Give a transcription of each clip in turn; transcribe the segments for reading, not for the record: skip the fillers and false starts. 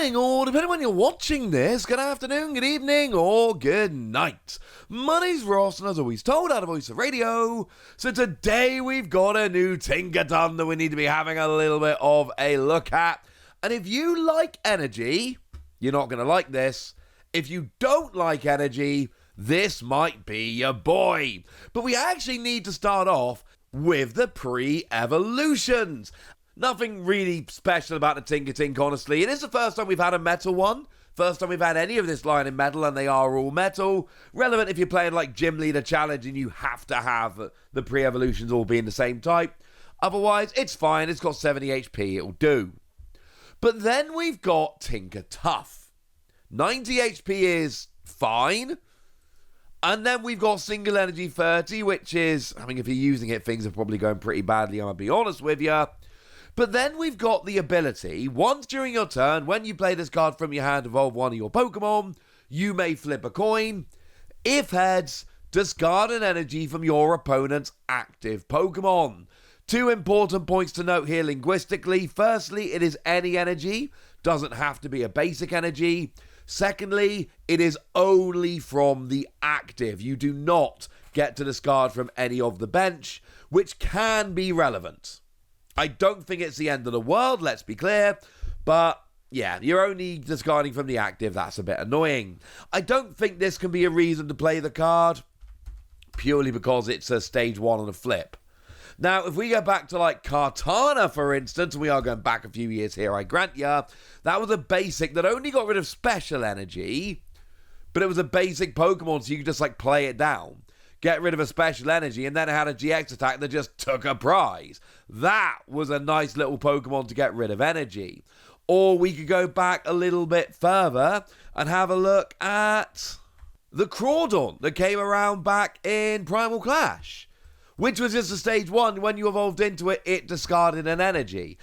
morning, or depending when you're watching this, good afternoon, good evening, or good night. My name's Ross, and as always told, out of Voice of Radio. So today we've got a new Tinkaton that we need to be having a little bit of a look at. And if you like energy, you're not going to like this. If you don't like energy, this might be your boy. But we actually need to start off with the pre-evolutions. Nothing really special about the Tinkaton, honestly. It is the first time we've had a metal one. First time we've had any of this line in metal, and they are all metal. Relevant if you're playing like Gym Leader Challenge and you have to have the pre-evolutions all being the same type. Otherwise, it's fine. It's got 70 HP. It'll do. But then we've got Tinkaton. 90 HP is fine. And then we've got Single Energy 30, which is, I mean, if you're using it, things are probably going pretty badly, I'm going to be honest with you. But then we've got the ability, once during your turn, when you play this card from your hand to evolve one of your Pokemon, you may flip a coin. If heads, discard an energy from your opponent's active Pokemon. Two important points to note here linguistically. Firstly, it is any energy, doesn't have to be a basic energy. Secondly, it is only from the active. You do not get to discard from any of the bench, which can be relevant. I don't think it's the end of the world, let's be clear, but yeah, you're only discarding from the active. That's a bit annoying. I don't think this can be a reason to play the card, purely because it's a stage 1 on a flip. Now, if we go back to like Kartana, for instance, and we are going back a few years here, I grant ya, that was a basic that only got rid of special energy, but it was a basic Pokemon, so you could just like play it down. Get rid of a special energy, and then it had a GX attack that just took a prize. That was a nice little Pokemon to get rid of energy. Or we could go back a little bit further and have a look at the Crawdon that came around back in Primal Clash, which was just a stage 1. When you evolved into it, it discarded an energy.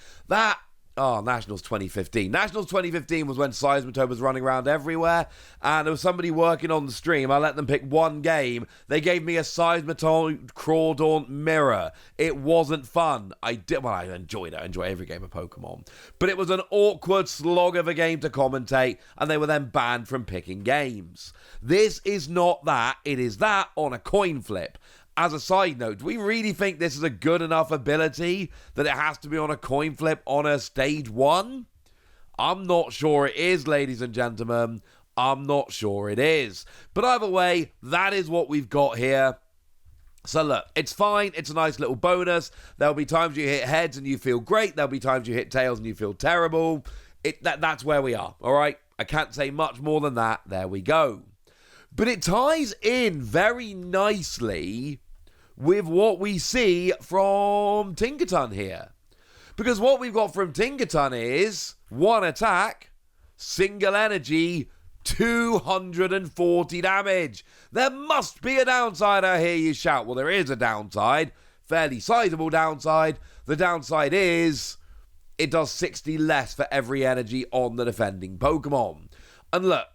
Nationals 2015. Nationals 2015 was when Seismitoad was running around everywhere, and there was somebody working on the stream. I let them pick one game. They gave me a Seismitoad Crawdon mirror. It wasn't fun. I enjoyed it. I enjoy every game of Pokemon. But it was an awkward slog of a game to commentate, and they were then banned from picking games. This is not that. It is that on a coin flip. As a side note, do we really think this is a good enough ability that it has to be on a coin flip on a stage 1? I'm not sure it is, ladies and gentlemen. I'm not sure it is. But either way, that is what we've got here. So look, it's fine. It's a nice little bonus. There'll be times you hit heads and you feel great. There'll be times you hit tails and you feel terrible. That's where we are, all right? I can't say much more than that. There we go. But it ties in very nicely with what we see from Tinkaton here. Because what we've got from Tinkaton is 1 attack, single energy, 240 damage. There must be a downside, I hear you shout. Well, there is a downside, fairly sizable downside. The downside is it does 60 less for every energy on the defending Pokemon. And look,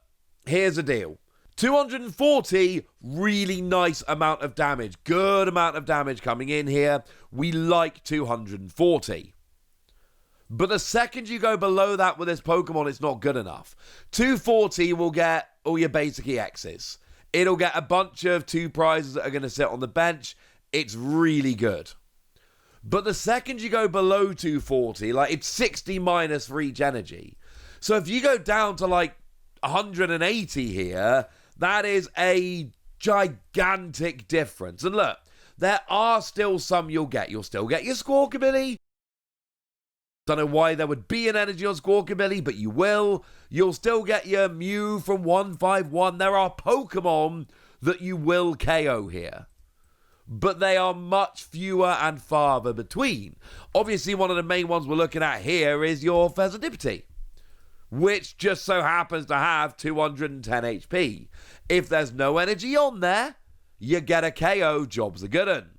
here's the deal. 240, really nice amount of damage. Good amount of damage coming in here. We like 240. But the second you go below that with this Pokemon, it's not good enough. 240 will get all your basic EXs. It'll get a bunch of 2 prizes that are going to sit on the bench. It's really good. But the second you go below 240, like it's 60 minus for each energy. So if you go down to like 180 here, that is a gigantic difference. And look, there are still some you'll get. You'll still get your Squawkabilly. Don't know why there would be an energy on Squawkabilly, but you will. You'll still get your Mew from 151. There are Pokemon that you will KO here, but they are much fewer and farther between. Obviously, one of the main ones we're looking at here is your Fezandipity, which just so happens to have 210 HP. If there's no energy on there, you get a KO, job's a good un.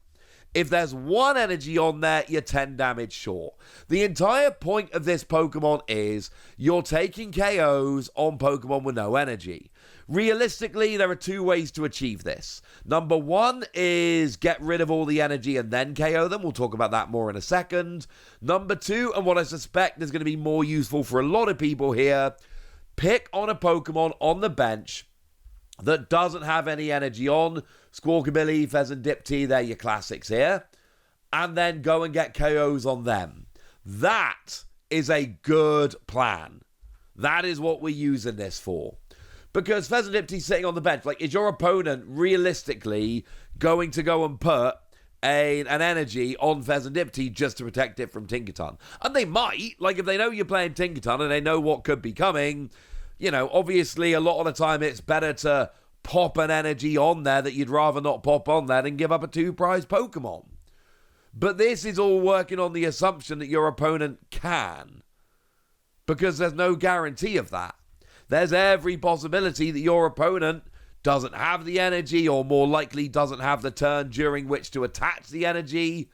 If there's 1 energy on there, you're 10 damage short. The entire point of this Pokemon is you're taking KOs on Pokemon with no energy. Realistically, there are 2 ways to achieve this. Number 1 is get rid of all the energy and then KO them. We'll talk about that more in a second. Number 2, and what I suspect is going to be more useful for a lot of people here, pick on a Pokemon on the bench that doesn't have any energy on. Squawkabilly, Pheasantipti, they're your classics here. And then go and get KOs on them. That is a good plan. That is what we're using this for. Because Pheasantipti's sitting on the bench. Like, is your opponent realistically going to go and put an energy on Pheasantipti just to protect it from Tinkaton? And they might. Like, if they know you're playing Tinkaton and they know what could be coming, you know, obviously a lot of the time it's better to pop an energy on there that you'd rather not pop on there than give up a 2-prize Pokemon. But this is all working on the assumption that your opponent can. Because there's no guarantee of that. There's every possibility that your opponent doesn't have the energy, or more likely doesn't have the turn during which to attach the energy,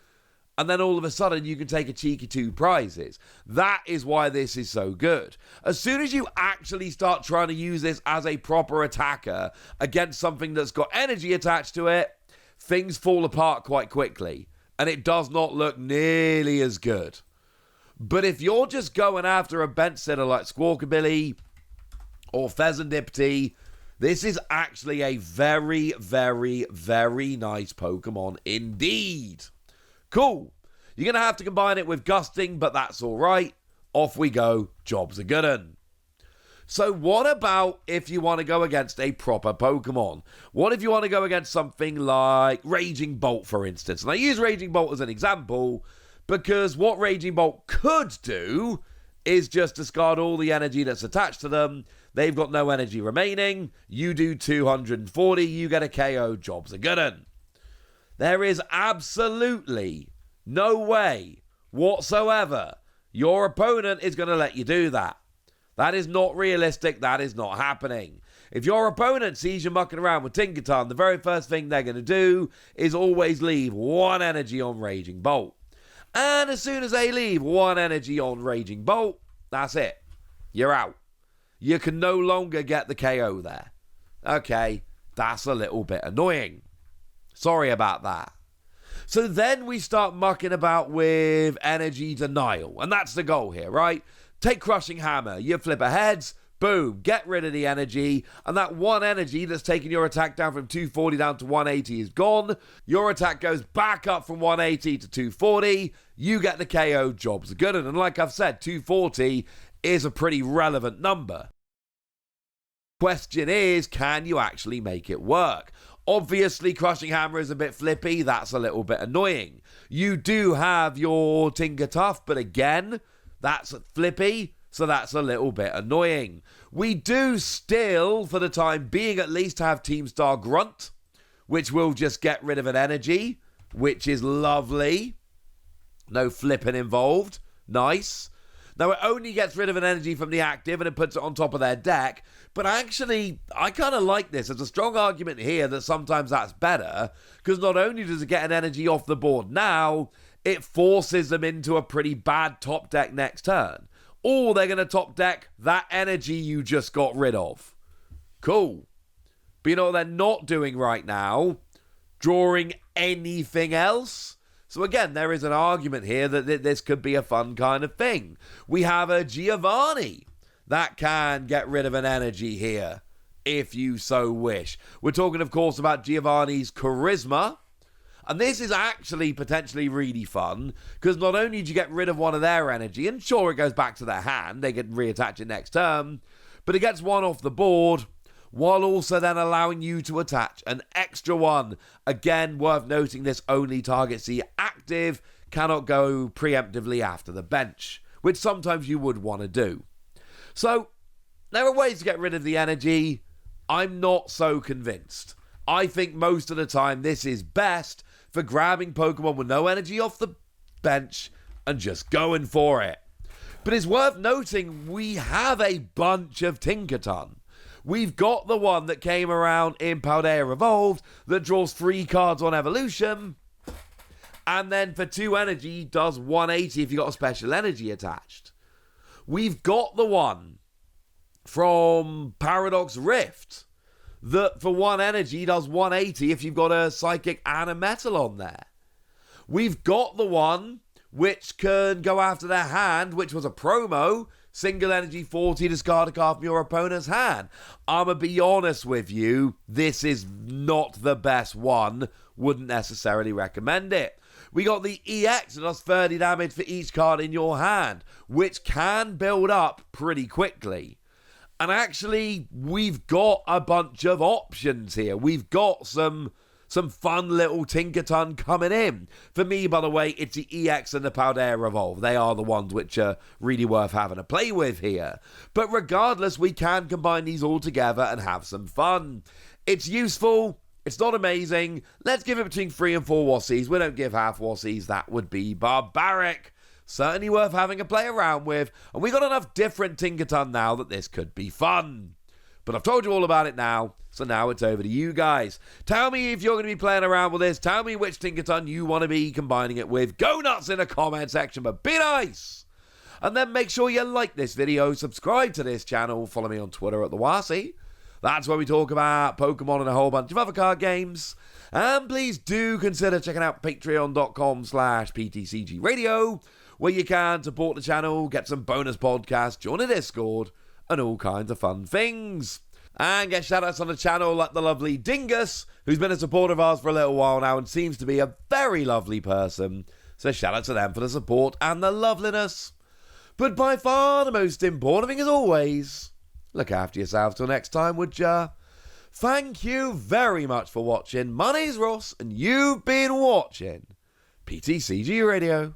and then all of a sudden you can take a cheeky 2 prizes. That is why this is so good. As soon as you actually start trying to use this as a proper attacker against something that's got energy attached to it, things fall apart quite quickly, and it does not look nearly as good. But if you're just going after a bench sitter like Squawkabilly or Pheasantipti, this is actually a very, very, very nice Pokemon indeed. Cool. You're going to have to combine it with Gusting, but that's all right. Off we go. Job's a good un. So what about if you want to go against a proper Pokemon? What if you want to go against something like Raging Bolt, for instance? And I use Raging Bolt as an example because what Raging Bolt could do is just discard all the energy that's attached to them. They've got no energy remaining. You do 240. You get a KO. Job's a good un. There is absolutely no way whatsoever your opponent is going to let you do that. That is not realistic. That is not happening. If your opponent sees you mucking around with Tinkaton, the very first thing they're going to do is always leave 1 energy on Raging Bolt. And as soon as they leave 1 energy on Raging Bolt, that's it. You're out. You can no longer get the KO there. Okay, that's a little bit annoying. Sorry about that. So then we start mucking about with energy denial. And that's the goal here, right? Take Crushing Hammer. You flip a heads. Boom. Get rid of the energy. And that 1 energy that's taking your attack down from 240 down to 180 is gone. Your attack goes back up from 180 to 240. You get the KO. Job's good. And like I've said, 240 is a pretty relevant number. Question is, can you actually make it work? Obviously, Crushing Hammer is a bit flippy. That's a little bit annoying. You do have your Tinkaton, but again, that's flippy, so that's a little bit annoying. We do still, for the time being at least, have Team Star Grunt, which will just get rid of an energy, which is lovely. No flipping involved. Nice. Now, it only gets rid of an energy from the active and it puts it on top of their deck. But actually, I kind of like this. There's a strong argument here that sometimes that's better, because not only does it get an energy off the board now, it forces them into a pretty bad top deck next turn. Or they're going to top deck that energy you just got rid of. Cool. But you know what they're not doing right now? Drawing anything else. So again, there is an argument here that this could be a fun kind of thing. We have a Giovanni that can get rid of an energy here, if you so wish. We're talking, of course, about Giovanni's Charisma. And this is actually potentially really fun, because not only do you get rid of 1 of their energy, and sure, it goes back to their hand, they can reattach it next turn, but it gets 1 off the board, while also then allowing you to attach an extra 1. Again, worth noting, this only targets the active, cannot go preemptively after the bench, which sometimes you would want to do. So, there are ways to get rid of the energy. I'm not so convinced. I think most of the time this is best for grabbing Pokemon with no energy off the bench and just going for it. But it's worth noting we have a bunch of Tinkaton. We've got the one that came around in Paldea Evolved that draws 3 cards on evolution. And then for 2 energy does 180 if you got a special energy attached. We've got the one from Paradox Rift that for 1 energy does 180 if you've got a Psychic and a Metal on there. We've got the one which can go after their hand, which was a promo, single energy 40, discard a card from your opponent's hand. I'ma be honest with you, this is not the best one. Wouldn't necessarily recommend it. We got the EX that does 30 damage for each card in your hand, which can build up pretty quickly. And actually, we've got a bunch of options here. We've got some fun little Tinkaton coming in. For me, by the way, it's the EX and the Paldea Revolve. They are the ones which are really worth having a play with here. But regardless, we can combine these all together and have some fun. It's useful. It's not amazing. Let's give it between 3 and 4 Wassies. We don't give half Wassies. That would be barbaric. Certainly worth having a play around with. And we got enough different Tinkaton now that this could be fun. But I've told you all about it now. So now it's over to you guys. Tell me if you're going to be playing around with this. Tell me which Tinkaton you want to be combining it with. Go nuts in the comment section, but be nice. And then make sure you like this video, subscribe to this channel, follow me on Twitter at the Wassie. That's where we talk about Pokemon and a whole bunch of other card games. And please do consider checking out patreon.com/PTCG Radio, where you can support the channel, get some bonus podcasts, join a Discord, and all kinds of fun things. And get shoutouts on the channel like the lovely Dingus, who's been a supporter of ours for a little while now and seems to be a very lovely person. So shout out to them for the support and the loveliness. But by far the most important thing as always, look after yourself till next time, would ya? Thank you very much for watching. My name's Ross, and you've been watching PTCG Radio.